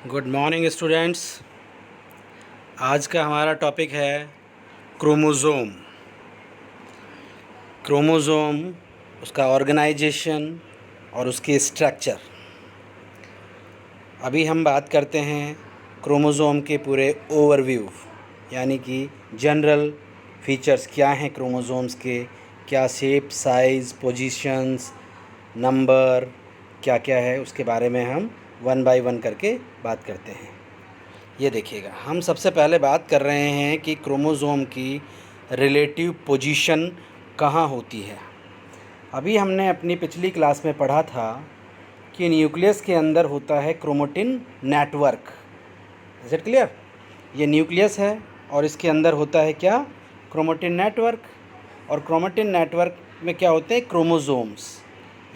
Good morning students. आज का हमारा टॉपिक है क्रोमोज़ोम। क्रोमोज़ोम, उसका ऑर्गेनाइजेशन और उसकी स्ट्रक्चर। अभी हम बात करते हैं क्रोमोज़ोम के पूरे ओवरव्यू, यानी कि जनरल फीचर्स क्या हैं क्रोमोज़ोम्स के, क्या शेप, साइज़, पोजीशंस, नंबर क्या क्या है, उसके बारे में हम वन बाय वन करके बात करते हैं। ये देखिएगा, हम सबसे पहले बात कर रहे हैं कि क्रोमोज़ोम की रिलेटिव पोजीशन कहाँ होती है। अभी हमने अपनी पिछली क्लास में पढ़ा था कि न्यूक्लियस के अंदर होता है chromatin network. Is it clear? ये न्यूक्लियस है और इसके अंदर होता है क्या? Chromatin network. और क्रोमेटिन नेटवर्क में क्या होते हैं? क्रोमोज़ोम्स।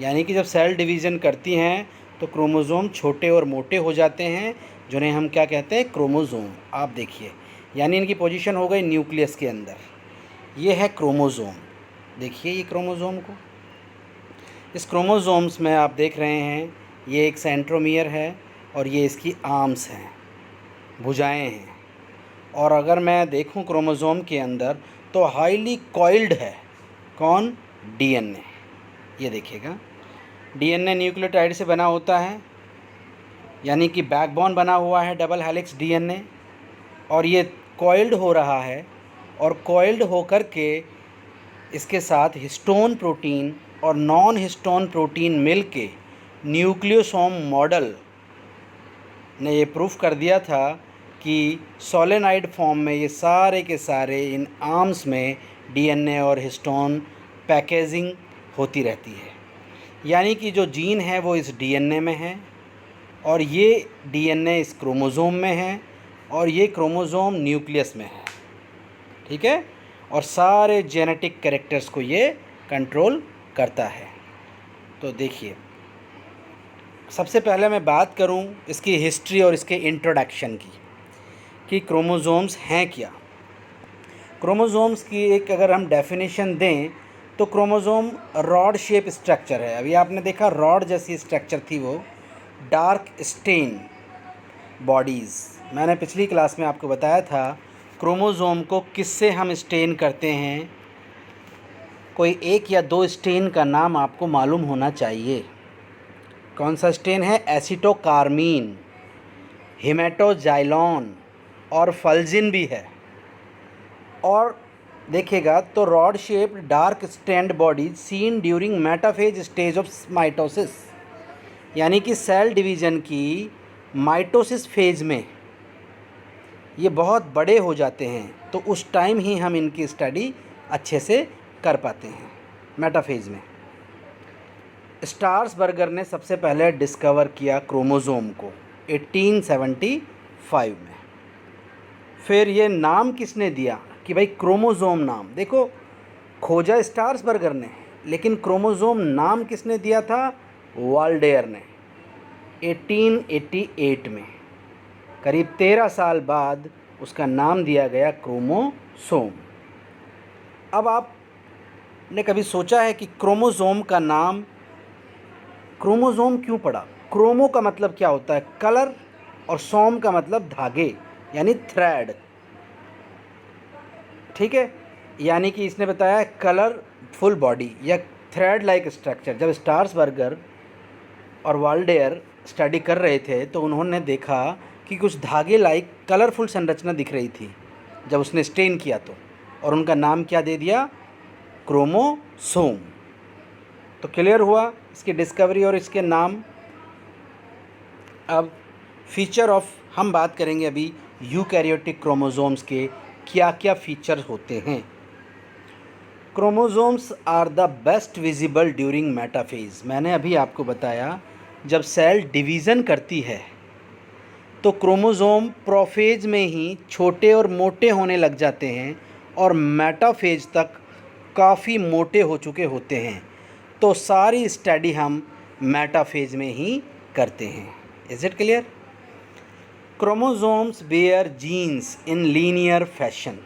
यानी कि जब सेल डिवीज़न करती हैं तो क्रोमोज़ोम छोटे और मोटे हो जाते हैं, जिन्हें हम क्या कहते हैं? क्रोमोज़ोम। आप देखिए, यानी इनकी पोजीशन हो गई न्यूक्लियस के अंदर। ये है क्रोमोज़ोम। देखिए ये क्रोमोज़ोम को, इस क्रोमोज़ोम्स में आप देख रहे हैं ये एक सेंट्रोमियर है और ये इसकी आर्म्स हैं, भुजाएं हैं। और अगर मैं देखूं क्रोमोज़ोम के अंदर तो हाईली कॉइल्ड है। कौन? डीएनए। ये देखिएगा, डीएनए न्यूक्लियोटाइड से बना होता है, यानी कि बैकबोन बना हुआ है डबल हेलिक्स डीएनए, और ये कॉइल्ड हो रहा है। और कॉइल्ड होकर के इसके साथ हिस्टोन प्रोटीन और नॉन हिस्टोन प्रोटीन मिल के न्यूक्लियोसोम मॉडल ने ये प्रूफ कर दिया था कि सोलेनाइड फॉर्म में ये सारे के सारे इन आर्म्स में डीएनए और हिस्टोन पैकेजिंग होती रहती है। यानी कि जो जीन है वो इस डीएनए में है और ये डीएनए इस क्रोमोज़ोम में है और ये क्रोमोज़ोम न्यूक्लियस में है। ठीक है? और सारे जेनेटिक कैरेक्टर्स को ये कंट्रोल करता है। तो देखिए, सबसे पहले मैं बात करूं इसकी हिस्ट्री और इसके इंट्रोडक्शन की कि क्रोमोज़ोम्स हैं क्या। क्रोमोज़ोम्स की एक अगर हम डेफिनेशन दें तो क्रोमोज़ोम रॉड शेप स्ट्रक्चर है। अभी आपने देखा रॉड जैसी स्ट्रक्चर थी वो, डार्क स्टेन बॉडीज़। मैंने पिछली क्लास में आपको बताया था क्रोमोज़ोम को किससे हम स्टेन करते हैं। कोई एक या दो स्टेन का नाम आपको मालूम होना चाहिए। कौन सा स्टेन है? एसिटोकार्मीन, हेमेटोजाइलॉन और फल्जिन भी है। और देखिएगा तो rod shaped dark stand bodies seen during metaphase stage of mitosis, यानी कि सेल डिवीज़न की माइटोसिस फेज में ये बहुत बड़े हो जाते हैं, तो उस टाइम ही हम इनकी स्टडी अच्छे से कर पाते हैं, मेटाफेज में। स्टार्सबर्गर ने सबसे पहले डिस्कवर किया क्रोमोज़ोम को 1875 में। फिर ये नाम किसने दिया कि भाई क्रोमोज़ोम नाम? देखो, खोजा स्टार्सबर्गर ने, लेकिन क्रोमोज़ोम नाम किसने दिया था? वाल्डेयर ने 1888 में। करीब 13 साल बाद उसका नाम दिया गया क्रोमोसोम। अब आपने कभी सोचा है कि क्रोमोज़ोम का नाम क्रोमोज़ोम क्यों पड़ा? क्रोमो का मतलब क्या होता है? कलर, और सोम का मतलब धागे, यानी थ्रेड। ठीक है? यानी कि इसने बताया कलर फुल बॉडी या थ्रेड लाइक स्ट्रक्चर। जब स्टार्सबर्गर और वाल्डेयर स्टडी कर रहे थे तो उन्होंने देखा कि कुछ धागे लाइक कलरफुल संरचना दिख रही थी जब उसने स्टेन किया तो, और उनका नाम क्या दे दिया? क्रोमोसोम। तो क्लियर हुआ इसकी डिस्कवरी और इसके नाम। अब फीचर ऑफ हम बात करेंगे अभी यूकैरियोटिक क्रोमोसोम्स के क्या क्या फीचर होते हैं। Chromosomes are the best visible during metaphase. मैंने अभी आपको बताया जब सेल डिवीज़न करती है तो क्रोमोसोम प्रोफेज में ही छोटे और मोटे होने लग जाते हैं और मेटाफेज तक काफ़ी मोटे हो चुके होते हैं। तो सारी स्टडी हम मेटाफेज में ही करते हैं। Is it clear? Chromosomes bear genes in linear fashion,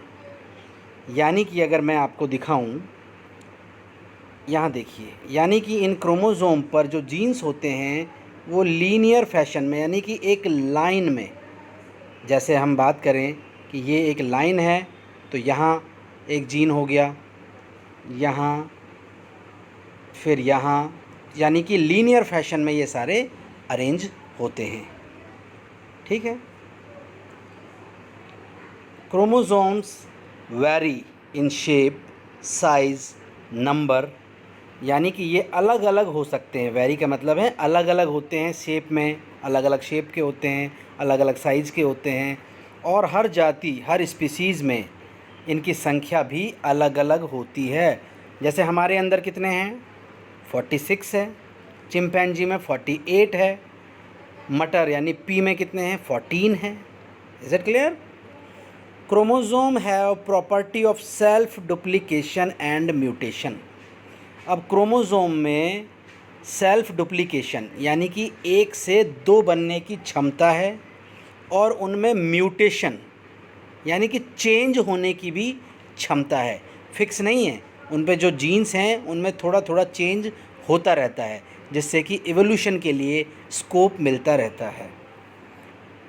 यानी कि अगर मैं आपको दिखाऊं, यहाँ देखिए, यानी कि इन क्रोमोसोम पर जो जीन्स होते हैं वो लीनियर फैशन में, यानी कि एक लाइन में, जैसे हम बात करें कि ये एक लाइन है तो यहाँ एक जीन हो गया, यहाँ, फिर यहाँ, यानी कि लीनियर फैशन में ये सारे अरेंज होते हैं। ठीक है। Chromosomes vary in shape, size, number, यानी कि ये अलग अलग हो सकते हैं। वैरी का मतलब है अलग अलग होते हैं शेप में, अलग अलग शेप के होते हैं, अलग अलग साइज़ के होते हैं, और हर जाति, हर स्पीसीज़ में इनकी संख्या भी अलग अलग होती है। जैसे हमारे अंदर कितने हैं, 46 है, चिंपैंजी में 48 है, मटर यानी पी में कितने हैं, 14 है। Is it clear? Chromosome have property of self duplication and mutation. अब क्रोमोसोम में सेल्फ डुप्लीकेशन यानी कि एक से दो बनने की क्षमता है, और उनमें म्यूटेशन यानी कि चेंज होने की भी क्षमता है। फिक्स नहीं है, उन पे जो जीन्स हैं उनमें थोड़ा थोड़ा चेंज होता रहता है, जिससे कि इवोल्यूशन के लिए स्कोप मिलता रहता है।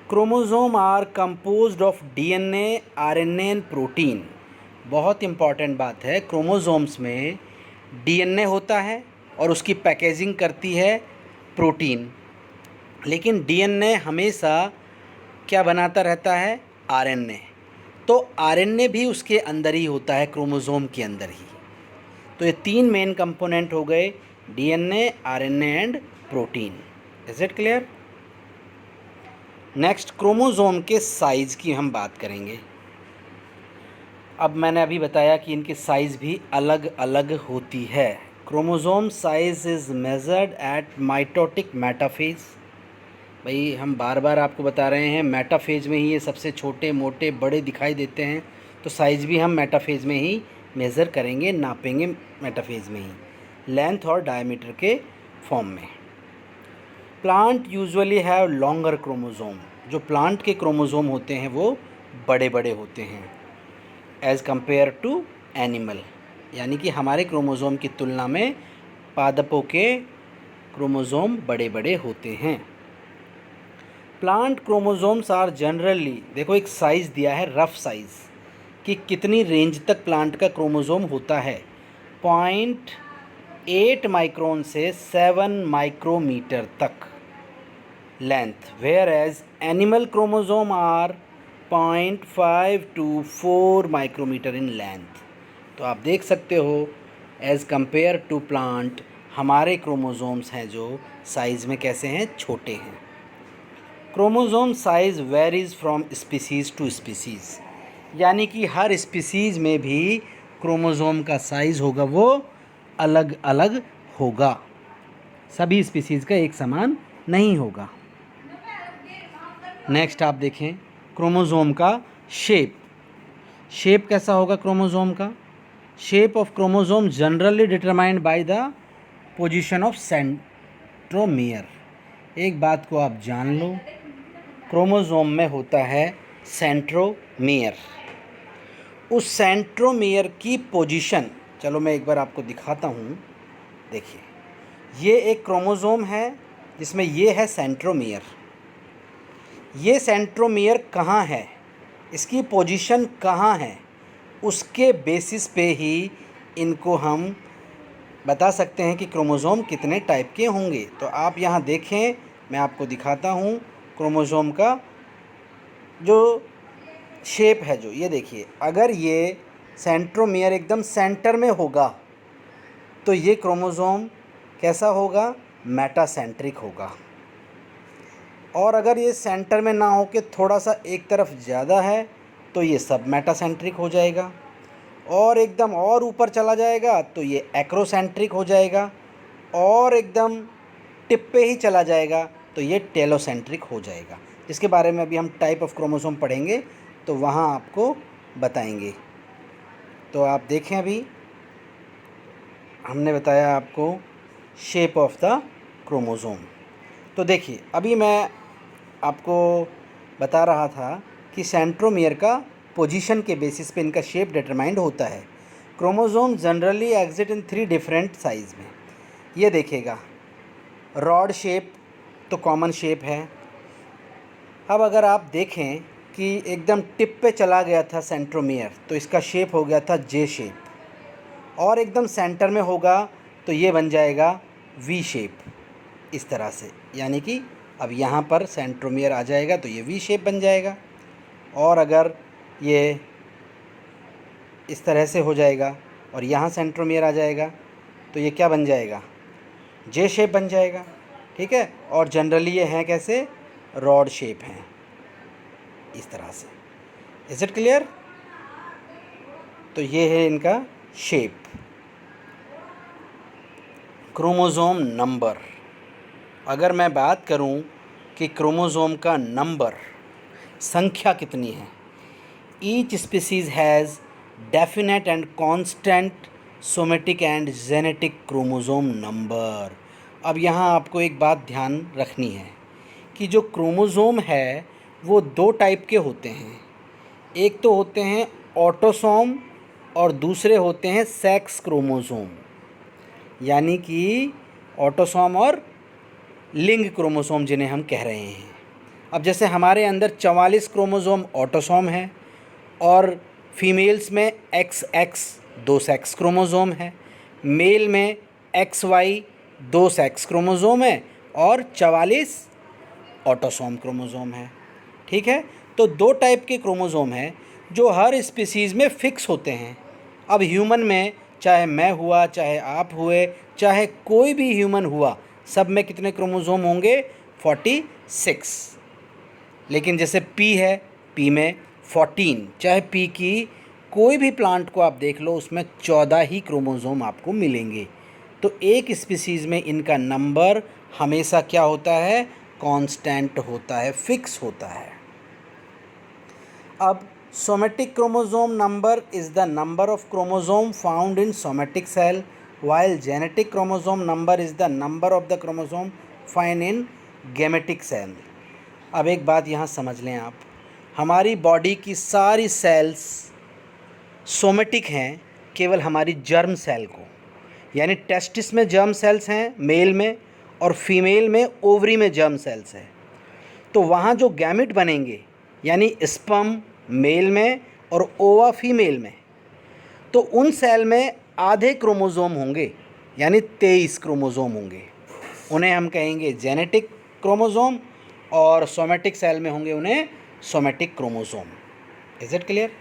Chromosome are composed of DNA, RNA and protein. बहुत इम्पॉर्टेंट बात है, क्रोमोसोम्स में डीएनए होता है और उसकी पैकेजिंग करती है प्रोटीन, लेकिन डीएनए हमेशा क्या बनाता रहता है, आरएनए। तो आरएनए भी उसके अंदर ही होता है, क्रोमोसोम के अंदर ही। तो ये तीन मेन कंपोनेंट हो गए, DNA, RNA and protein. Is it clear? Next, chromosome के साइज़ की हम बात करेंगे। अब मैंने अभी बताया कि इनकी साइज़ भी अलग अलग होती है। Chromosome size is measured eight mitotic metaphase. भाई हम बार बार आपको बता रहे हैं, मेटाफेज में ही ये सबसे छोटे मोटे बड़े दिखाई देते हैं, तो साइज़ भी हम मेटाफेज में ही मेज़र करेंगे, नापेंगे मेटाफेज में ही, लेंथ और डायमीटर के फॉर्म में। Plant usually have longer chromosome. जो प्लांट के क्रोमोसोम होते हैं वो बड़े बड़े होते हैं एज़ कम्पेयर टू एनिमल, यानी कि हमारे क्रोमोसोम की तुलना में पादपों के क्रोमोसोम बड़े बड़े होते हैं। प्लांट क्रोमोसोम्स आर जनरली, देखो एक साइज़ दिया है, रफ़ साइज़, कि कितनी रेंज तक प्लांट का क्रोमोसोम होता है। 0.8 माइक्रोन से 7 माइक्रोमीटर तक length, whereas animal chromosome are 0.5 to 4 micrometer in length. तो आप देख सकते हो एज़ कंपेयर टू प्लांट हमारे क्रोमोसोम्स हैं जो साइज़ में कैसे हैं, छोटे हैं। Chromosome size varies from species to species, यानी कि हर स्पीसीज़ में भी क्रोमोसोम का साइज़ होगा वो अलग अलग होगा, सभी स्पीसीज़ का एक समान नहीं होगा। नेक्स्ट आप देखें क्रोमोसोम का शेप कैसा होगा क्रोमोसोम का। Shape of chromosome generally determined by the position of centromere. एक बात को आप जान लो, क्रोमोसोम में होता है सेंट्रोमियर। उस सेंट्रोमियर की पोजीशन, चलो मैं एक बार आपको दिखाता हूँ। देखिए, ये एक क्रोमोसोम है जिसमें ये है सेंट्रोमियर। ये सेंट्रोमियर कहाँ है, इसकी पोजीशन कहाँ है, उसके बेसिस पे ही इनको हम बता सकते हैं कि क्रोमोसोम कितने टाइप के होंगे। तो आप यहाँ देखें, मैं आपको दिखाता हूँ क्रोमोसोम का जो शेप है, जो ये देखिए, अगर ये सेंट्रोमियर एकदम सेंटर में होगा तो ये क्रोमोसोम कैसा होगा, मेटासेंट्रिक होगा। और अगर ये सेंटर में ना हो के थोड़ा सा एक तरफ ज़्यादा है तो ये सब मेटासेंट्रिक हो जाएगा, और एकदम और ऊपर चला जाएगा तो ये एक्रोसेंट्रिक हो जाएगा, और एकदम टिप पे ही चला जाएगा तो ये टेलोसेंट्रिक हो जाएगा, जिसके बारे में अभी हम टाइप ऑफ क्रोमोसोम पढ़ेंगे तो वहाँ आपको बताएंगे। तो आप देखें, अभी हमने बताया आपको शेप ऑफ द क्रोमोसोम। तो देखिए, अभी मैं आपको बता रहा था कि सेंट्रोमियर का पोजीशन के बेसिस पे इनका शेप डिटरमाइंड होता है। Chromosome generally exist in 3 different size में। ये देखिएगा, रॉड शेप तो कॉमन शेप है। अब अगर आप देखें कि एकदम टिप पे चला गया था सेंट्रोमियर, तो इसका शेप हो गया था जे शेप, और एकदम सेंटर में होगा तो ये बन जाएगा वी शेप, इस तरह से। यानी कि अब यहाँ पर सेंट्रोमियर आ जाएगा तो ये वी शेप बन जाएगा, और अगर ये इस तरह से हो जाएगा और यहाँ सेंट्रोमियर आ जाएगा तो ये क्या बन जाएगा, जे शेप बन जाएगा। ठीक है, और जनरली ये हैं कैसे, रॉड शेप हैं, इस तरह से। Is it clear? तो ये है इनका शेप। क्रोमोज़ोम नंबर, अगर मैं बात करूं कि क्रोमोज़ोम का नंबर, संख्या कितनी है, each species has definite and constant somatic and genetic chromosome number. अब यहाँ आपको एक बात ध्यान रखनी है कि जो क्रोमोज़ोम है वो दो टाइप के होते हैं। एक तो होते हैं ऑटोसोम और दूसरे होते हैं सेक्स क्रोमोज़ोम, यानी कि ऑटोसोम और लिंग क्रोमोसोम जिन्हें हम कह रहे हैं। अब जैसे हमारे अंदर 44 क्रोमोसोम ऑटोसोम हैं और फीमेल्स में XX 2 सेक्स क्रोमोसोम है, मेल में XY 2 सेक्स क्रोमोसोम है और 44 ऑटोसोम क्रोमोसोम है। ठीक है, तो दो टाइप के क्रोमोसोम हैं जो हर स्पीसीज़ में फ़िक्स होते हैं। अब ह्यूमन में चाहे मैं हुआ, चाहे आप हुए, चाहे कोई भी ह्यूमन हुआ, सब में कितने क्रोमोसोम होंगे, 46। लेकिन जैसे पी है, पी में 14, चाहे पी की कोई भी प्लांट को आप देख लो उसमें 14 ही क्रोमोसोम आपको मिलेंगे। तो एक स्पीसीज़ में इनका नंबर हमेशा क्या होता है, कांस्टेंट होता है, फिक्स होता है। अब somatic chromosome number is the number of chromosome found in somatic cell, while genetic chromosome number is the number of the chromosome found in gametic cell। अब एक बात यहाँ समझ लें आप, हमारी बॉडी की सारी सेल्स सोमेटिक हैं केवल हमारी जर्म सेल को, यानी टेस्टिस में जर्म सेल्स हैं मेल में और फीमेल में ओवरी में जर्म सेल्स हैं। तो वहाँ जो गैमेट बनेंगे यानी स्पर्म मेल में और ओवा फीमेल में, तो उन सेल में आधे क्रोमोसोम होंगे यानी 23 क्रोमोसोम होंगे, उन्हें हम कहेंगे जेनेटिक क्रोमोसोम, और सोमेटिक सेल में होंगे उन्हें somatic chromosome. Is it clear?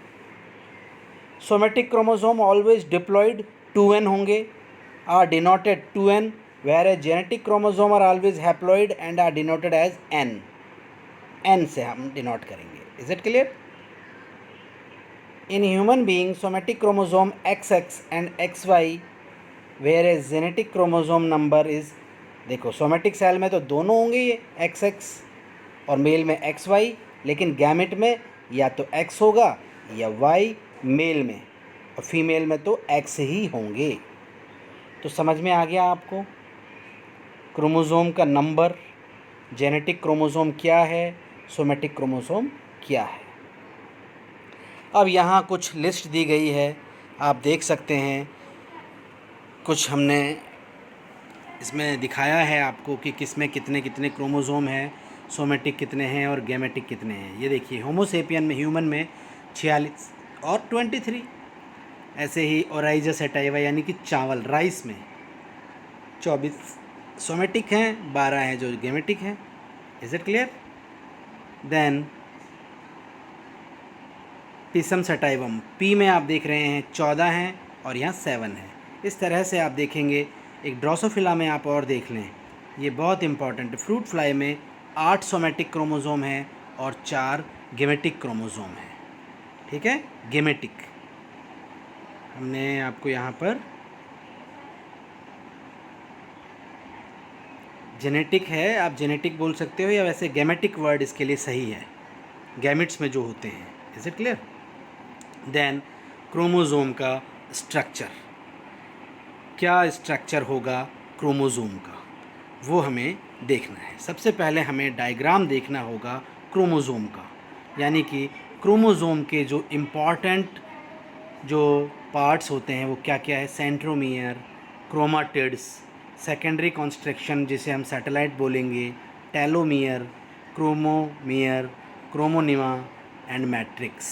Somatic chromosome always diploid 2n होंगे, are denoted 2n, whereas genetic chromosome are always haploid and are denoted as n से हम डिनोट करेंगे। Is it clear? In human being, somatic chromosome XX and XY, whereas genetic chromosome number is, देखो somatic cell में तो दोनों होंगे ये XX और मेल में XY, लेकिन गैमेट में या तो X होगा या Y मेल में, और फीमेल में तो X ही होंगे। तो समझ में आ गया आपको क्रोमोसोम का नंबर, जेनेटिक क्रोमोसोम क्या है, सोमेटिक क्रोमोसोम क्या है। अब यहाँ कुछ लिस्ट दी गई है, आप देख सकते हैं। कुछ हमने इसमें दिखाया है आपको कि किस में कितने कितने क्रोमोसोम हैं, सोमेटिक कितने हैं और गैमेटिक कितने हैं। ये देखिए होमोसेपियन में, ह्यूमन में 46 और 23, ऐसे ही ओराइजा सेटाइवा यानी कि चावल राइस में 24 सोमेटिक हैं, 12 हैं जो गैमेटिक हैं। Is it clear? Then pisum sativum, pea में आप देख रहे हैं 14 हैं और यहाँ 7 है। इस तरह से आप देखेंगे। एक ड्रोसोफिला में आप और देख लें, ये बहुत इंपॉर्टेंट, फ्रूट फ्लाई में 8 सोमेटिक क्रोमोसोम हैं और 4 गेमेटिक क्रोमोसोम हैं। ठीक है, गेमेटिक हमने आपको यहाँ पर जेनेटिक है, आप जेनेटिक बोल सकते हो, या वैसे गेमेटिक वर्ड इसके लिए सही है, गैमिट्स में जो होते हैं। Is it clear? Then chromosome का स्ट्रक्चर, क्या स्ट्रक्चर होगा क्रोमोसोम का, वो हमें देखना है। सबसे पहले हमें डायग्राम देखना होगा क्रोमोसोम का, यानी कि क्रोमोसोम के जो इम्पॉर्टेंट जो पार्ट्स होते हैं वो क्या क्या है, सेंट्रोमियर, क्रोमाटिड्स, सेकेंडरी कॉन्स्ट्रक्शन जिसे हम सैटेलाइट बोलेंगे, टेलोमियर, क्रोमोमियर, क्रोमोनिमा एंड मैट्रिक्स।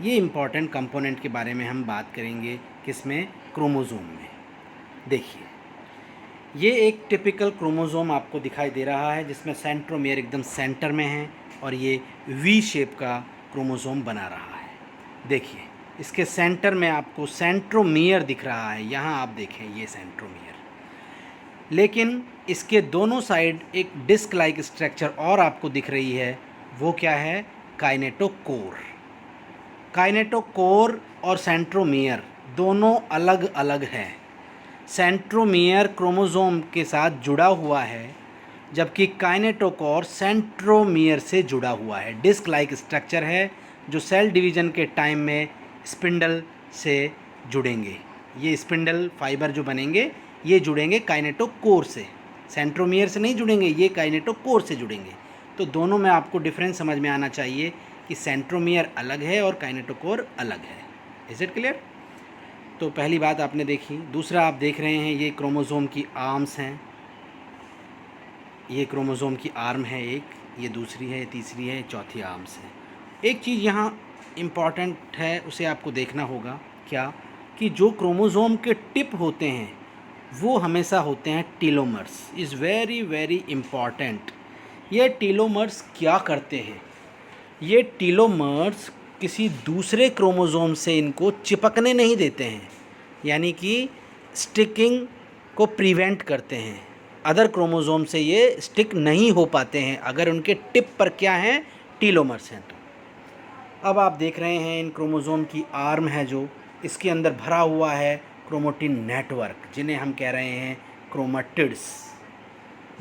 ये इम्पॉर्टेंट कंपोनेंट के बारे में हम बात करेंगे किसमें, क्रोमोज़ोम में। देखिए, ये एक टिपिकल क्रोमोज़ोम आपको दिखाई दे रहा है जिसमें सेंट्रोमियर एकदम सेंटर में है और ये वी शेप का क्रोमोज़ोम बना रहा है। देखिए, इसके सेंटर में आपको सेंट्रोमियर दिख रहा है, यहाँ आप देखें ये सेंट्रोमियर। लेकिन इसके दोनों साइड एक डिस्क लाइक स्ट्रक्चर और आपको दिख रही है, वो क्या है, काइनेटोकोर। काइनेटोकोर और सेंट्रोमियर दोनों अलग अलग हैं। सेंट्रोमियर क्रोमोज़ोम के साथ जुड़ा हुआ है जबकि काइनेटोकोर सेंट्रोमियर से जुड़ा हुआ है। डिस्क लाइक स्ट्रक्चर है जो सेल डिवीज़न के टाइम में स्पिंडल से जुड़ेंगे। ये स्पिंडल फाइबर जो बनेंगे ये जुड़ेंगे काइनेटोकोर से, सेंट्रोमियर से नहीं जुड़ेंगे, ये काइनेटोकोर से जुड़ेंगे। तो दोनों में आपको डिफरेंस समझ में आना चाहिए कि सेंट्रोमियर अलग है और काइनेटोकोर अलग है। Is it clear? तो पहली बात आपने देखी। दूसरा आप देख रहे हैं ये क्रोमोज़ोम की आर्म्स हैं, ये क्रोमोज़ोम की आर्म है एक, ये दूसरी है, तीसरी है, चौथी आर्म्स है। एक चीज़ यहाँ इम्पॉर्टेंट है, उसे आपको देखना होगा, क्या कि जो क्रोमोज़ोम के टिप होते हैं वो हमेशा होते हैं telomeres. Is very very important. ये टीलोमर्स क्या करते हैं, ये टीलोमर्स किसी दूसरे क्रोमोज़ोम से इनको चिपकने नहीं देते हैं, यानी कि स्टिकिंग को प्रिवेंट करते हैं। अदर क्रोमोज़ोम से ये स्टिक नहीं हो पाते हैं अगर उनके टिप पर क्या हैं, टीलोमर्स हैं। तो अब आप देख रहे हैं इन क्रोमोज़ोम की आर्म है जो, इसके अंदर भरा हुआ है क्रोमैटिन नेटवर्क, जिन्हें हम कह रहे हैं क्रोमैटिड्स।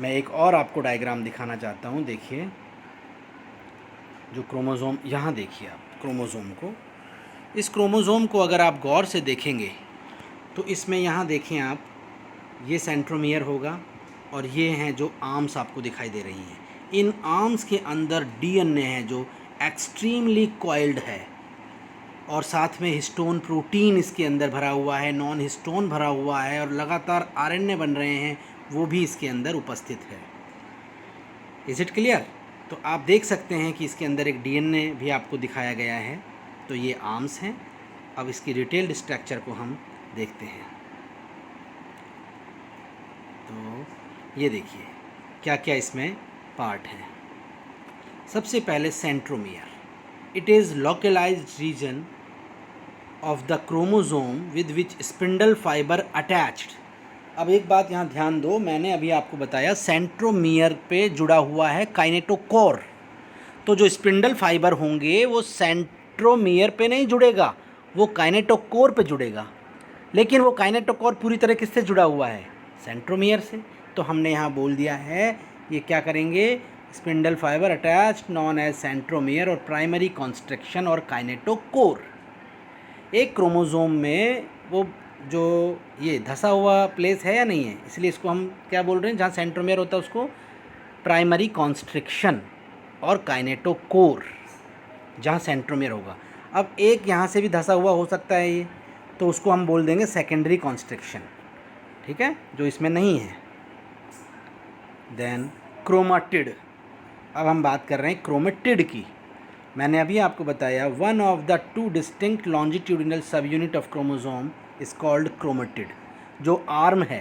मैं एक और आपको डायग्राम दिखाना चाहता हूँ। देखिए, जो क्रोमोज़ोम, यहाँ देखिए आप क्रोमोज़ोम को, इस क्रोमोज़ोम को अगर आप गौर से देखेंगे तो इसमें यहाँ देखें आप, ये सेंट्रोमियर होगा और ये हैं जो आर्म्स आपको दिखाई दे रही हैं। इन आर्म्स के अंदर डीएनए है जो एक्सट्रीमली कॉइल्ड है और साथ में हिस्टोन प्रोटीन इसके अंदर भरा हुआ है, नॉन हिस्टोन भरा हुआ है और लगातार आरएनए बन रहे हैं, वो भी इसके अंदर उपस्थित है। Is it clear? तो आप देख सकते हैं कि इसके अंदर एक डीएनए भी आपको दिखाया गया है। तो ये आर्म्स हैं। अब इसकी डिटेल्ड स्ट्रक्चर को हम देखते हैं। तो ये देखिए क्या क्या इसमें पार्ट हैं। सबसे पहले centromere, it is localised region of the chromosome with which spindle fibre attached. अब एक बात यहाँ ध्यान दो, मैंने अभी आपको बताया सेंट्रोमियर पे जुड़ा हुआ है काइनेटोकोर, तो जो स्पिंडल फाइबर होंगे वो सेंट्रोमियर पे नहीं जुड़ेगा, वो काइनेटोकोर पे जुड़ेगा। लेकिन वो काइनेटोकोर पूरी तरह किससे जुड़ा हुआ है, सेंट्रोमियर से। तो हमने यहाँ बोल दिया है ये क्या करेंगे, spindle fibre attached known as centromere और प्राइमरी कॉन्स्ट्रक्शन और काइनेटोकोर। एक क्रोमोज़ोम में वो जो ये धंसा हुआ प्लेस है या नहीं है, इसलिए इसको हम क्या बोल रहे हैं, जहाँ सेंट्रोमियर होता है उसको प्राइमरी कॉन्स्ट्रिक्शन और काइनेटोकोर, जहाँ सेंट्रोमियर होगा। अब एक यहाँ से भी धंसा हुआ हो सकता है ये, तो उसको हम बोल देंगे सेकेंडरी कॉन्स्ट्रिक्शन, ठीक है, जो इसमें नहीं है। देन क्रोमाटिड, अब हम बात कर रहे हैं क्रोमेटिड की। मैंने अभी आपको बताया one of the two distinct longitudinal सब unit of chromosome is called chromatid. जो आर्म है,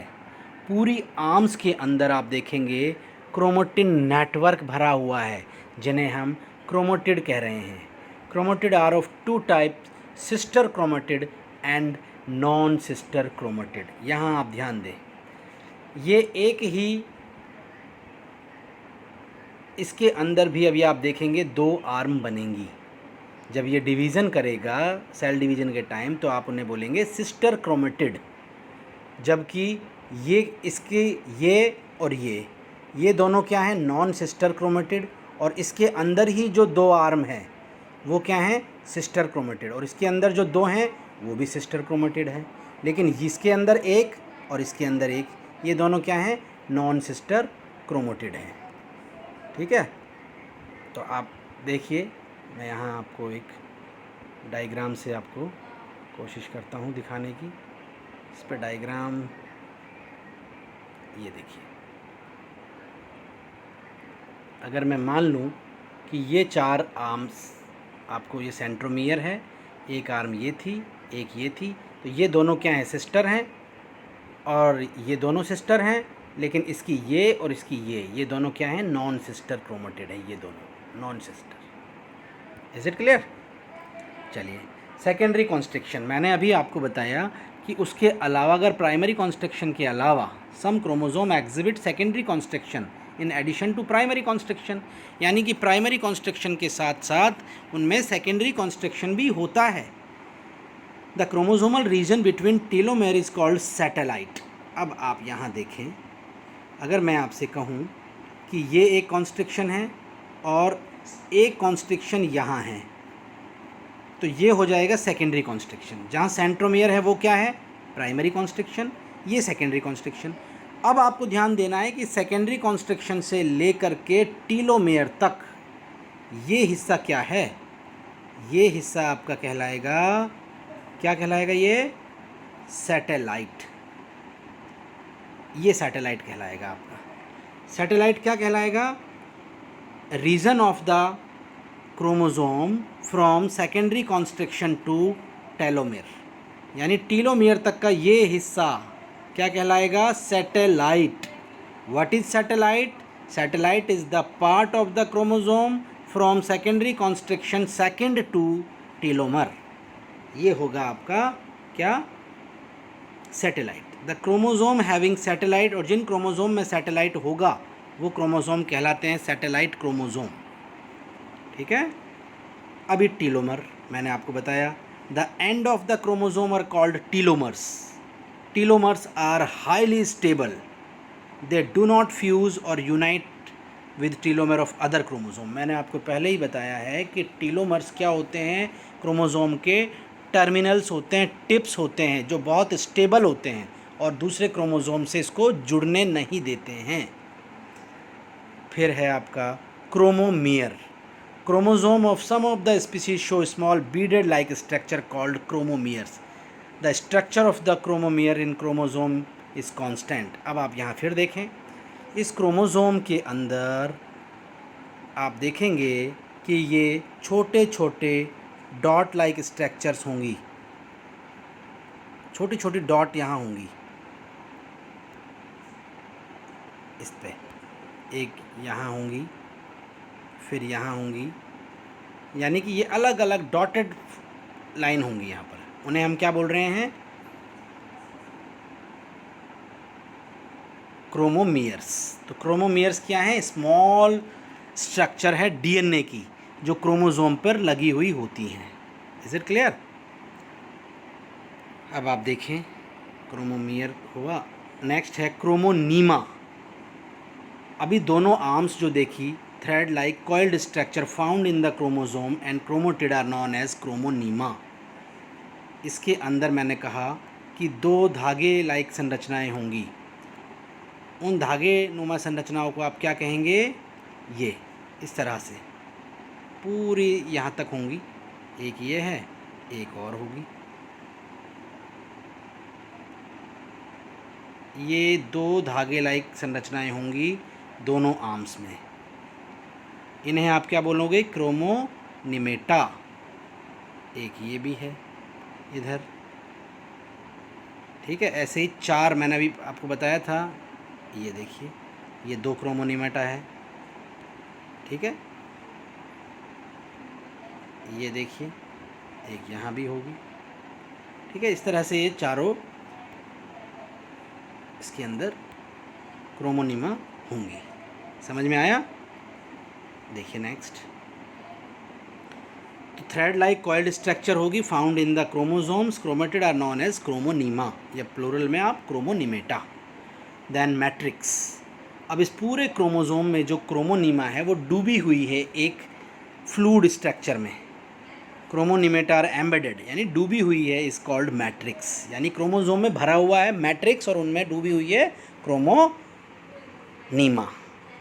पूरी आर्म्स के अंदर आप देखेंगे क्रोमेटिन नेटवर्क भरा हुआ है, जिन्हें हम क्रोमेटिड कह रहे हैं। Chromatid are of two types, sister chromatid and non sister chromatid. यहाँ आप ध्यान दें, ये एक ही, इसके अंदर भी अभी आप देखेंगे दो आर्म बनेंगी। जब ये डिवीज़न करेगा सेल डिवीज़न के टाइम, तो आप उन्हें बोलेंगे सिस्टर क्रोमेटिड। जबकि ये इसके ये और ये दोनों क्या हैं, नॉन सिस्टर क्रोमेटिड। और इसके अंदर ही जो दो आर्म हैं वो क्या हैं, सिस्टर क्रोमेटिड। और इसके अंदर जो दो हैं वो भी सिस्टर क्रोमेटिड है। लेकिन इसके अंदर एक और इसके अंदर एक, ये दोनों क्या हैं, नॉन सिस्टर क्रोमेटिड हैं। ठीक है, तो आप देखिए, मैं यहाँ आपको एक डायग्राम से आपको कोशिश करता हूँ दिखाने की। इस पर डायग्राम ये देखिए, अगर मैं मान लूँ कि ये 4 आर्म्स, आपको ये सेंट्रोमियर है, एक आर्म ये थी, एक ये थी, तो ये दोनों क्या हैं, सिस्टर हैं, और ये दोनों सिस्टर हैं, लेकिन इसकी ये और इसकी ये दोनों क्या हैं, नॉन सिस्टर क्रोमेटिड है, ये दोनों non sister. Is it clear? चलिए, सेकेंडरी कॉन्स्ट्रिक्शन मैंने अभी आपको बताया कि उसके अलावा, अगर प्राइमरी कॉन्स्ट्रिक्शन के अलावा some chromosome exhibit secondary constriction in addition to primary constriction, यानी कि प्राइमरी कॉन्स्ट्रिक्शन के साथ साथ उनमें सेकेंडरी कॉन्स्ट्रिक्शन भी होता है। The chromosomal region between telomere is called satellite. अब आप यहाँ देखें, अगर मैं आपसे कहूँ कि ये एक कॉन्स्ट्रिक्शन है और एक कॉन्स्ट्रिक्शन यहाँ है, तो ये हो जाएगा सेकेंडरी कॉन्स्ट्रिक्शन। जहाँ सेंट्रोमियर है वो क्या है, प्राइमरी कॉन्स्ट्रिक्शन, ये सेकेंडरी कॉन्स्ट्रिक्शन। अब आपको ध्यान देना है कि सेकेंडरी कॉन्स्ट्रिक्शन से लेकर के टीलोमेयर तक ये हिस्सा क्या है, ये हिस्सा आपका कहलाएगा, क्या कहलाएगा, ये सैटेलाइट। ये सैटेलाइट कहलाएगा आपका। सैटेलाइट क्या कहलाएगा, region of the chromosome from secondary constriction to telomere, यानी टीलोमेयर तक का ये हिस्सा क्या कहलाएगा, satellite. What is satellite? Satellite is the part of the chromosome from secondary constriction second to telomere. ये होगा आपका क्या, satellite. The chromosome having satellite, और जिन क्रोमोसोम में सैटेलाइट होगा वो क्रोमोसोम कहलाते हैं सैटेलाइट क्रोमोसोम। ठीक है। अभी टीलोमर मैंने आपको बताया, the end of the chromosome are called telomeres. Telomeres are highly stable, they do not fuse और unite with telomere of other chromosome. मैंने आपको पहले ही बताया है कि टीलोमर्स क्या होते हैं, क्रोमोसोम के टर्मिनल्स होते हैं, टिप्स होते हैं जो बहुत स्टेबल होते हैं और दूसरे क्रोमोसोम से इसको जुड़ने नहीं देते हैं। फिर है आपका chromomere. Chromosome of some of the species show small beaded like structure called chromomeres. The structure of the chromomere in chromosome is constant. अब आप यहाँ फिर देखें, इस क्रोमोसोम के अंदर आप देखेंगे कि ये छोटे छोटे डॉट लाइक स्ट्रक्चर्स होंगी, छोटी छोटी डॉट यहाँ होंगी, इस पे एक यहाँ होंगी, फिर यहाँ होंगी, यानी कि ये अलग अलग डॉटेड लाइन होंगी यहाँ पर। उन्हें हम क्या बोल रहे हैं, क्रोमोमियर्स। तो क्रोमोमियर्स क्या हैं, स्मॉल स्ट्रक्चर है डीएनए की जो क्रोमोसोम पर लगी हुई होती हैं। Is it clear? अब आप देखें, क्रोमोमियर हुआ, नेक्स्ट है क्रोमोनीमा। अभी दोनों आर्म्स जो देखी, thread like coiled structure found in the chromosome and chromatid are known as chromonema. इसके अंदर मैंने कहा कि 2 धागे लाइक संरचनाएं होंगी। उन धागे नुमा संरचनाओं को आप क्या कहेंगे, ये इस तरह से पूरी यहाँ तक होंगी। एक ये है, एक और होगी। ये 2 धागे लाइक संरचनाएं होंगी दोनों आर्म्स में। इन्हें आप क्या बोलोगे, क्रोमोनिमेटा। एक ये भी है इधर। ठीक है, ऐसे ही 4 मैंने अभी आपको बताया था। ये देखिए, ये 2 क्रोमोनिमेटा है। ठीक है, ये देखिए, एक यहाँ भी होगी। ठीक है, इस तरह से ये चारों इसके अंदर क्रोमोनिमा होंगी। समझ में आया? देखिए नेक्स्ट, तो थ्रेड लाइक कॉइल्ड स्ट्रक्चर होगी found in the chromosomes, chromatid are known as chromonema, या प्लूरल में आप क्रोमोनिमेटा। Then matrix. अब इस पूरे क्रोमोसोम में जो क्रोमोनीमा है वो डूबी हुई है एक फ्लूइड स्ट्रक्चर में। क्रोमोनिमेटा आर एम्बेडेड, यानी डूबी हुई है, इज कॉल्ड मैट्रिक्स। यानी क्रोमोसोम में भरा हुआ है मैट्रिक्स और उनमें डूबी हुई है क्रोमोनीमा।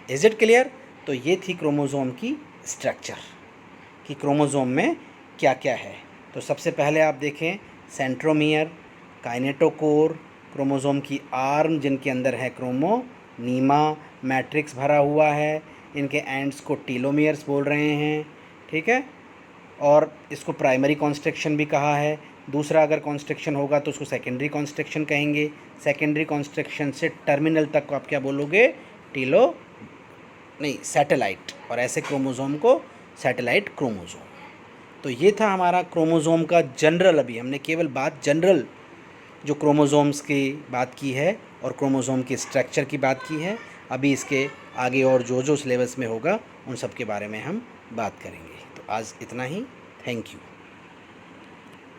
Is it clear? तो ये थी क्रोमोसोम की स्ट्रक्चर कि क्रोमोसोम में क्या क्या है। तो सबसे पहले आप देखें, सेंट्रोमियर, काइनेटोकोर, क्रोमोसोम की आर्म जिनके अंदर है क्रोमोनीमा, मैट्रिक्स भरा हुआ है, इनके एंड्स को टीलोमियर्स बोल रहे हैं, ठीक है। और इसको प्राइमरी कॉन्स्ट्रक्शन भी कहा है। दूसरा अगर कॉन्स्ट्रक्शन होगा तो उसको सेकेंडरी कॉन्स्ट्रक्शन कहेंगे। सेकेंडरी कॉन्स्ट्रक्शन से टर्मिनल तक को आप क्या बोलोगे? सैटेलाइट। और ऐसे क्रोमोज़ोम को सैटेलाइट क्रोमोज़ोम। तो ये था हमारा क्रोमोज़ोम का जनरल। अभी हमने केवल बात जनरल जो क्रोमोज़ोम्स की बात की है और क्रोमोज़ोम के स्ट्रक्चर की बात की है। अभी इसके आगे और जो जो सिलेबस में होगा उन सब के बारे में हम बात करेंगे। तो आज इतना ही। Thank you.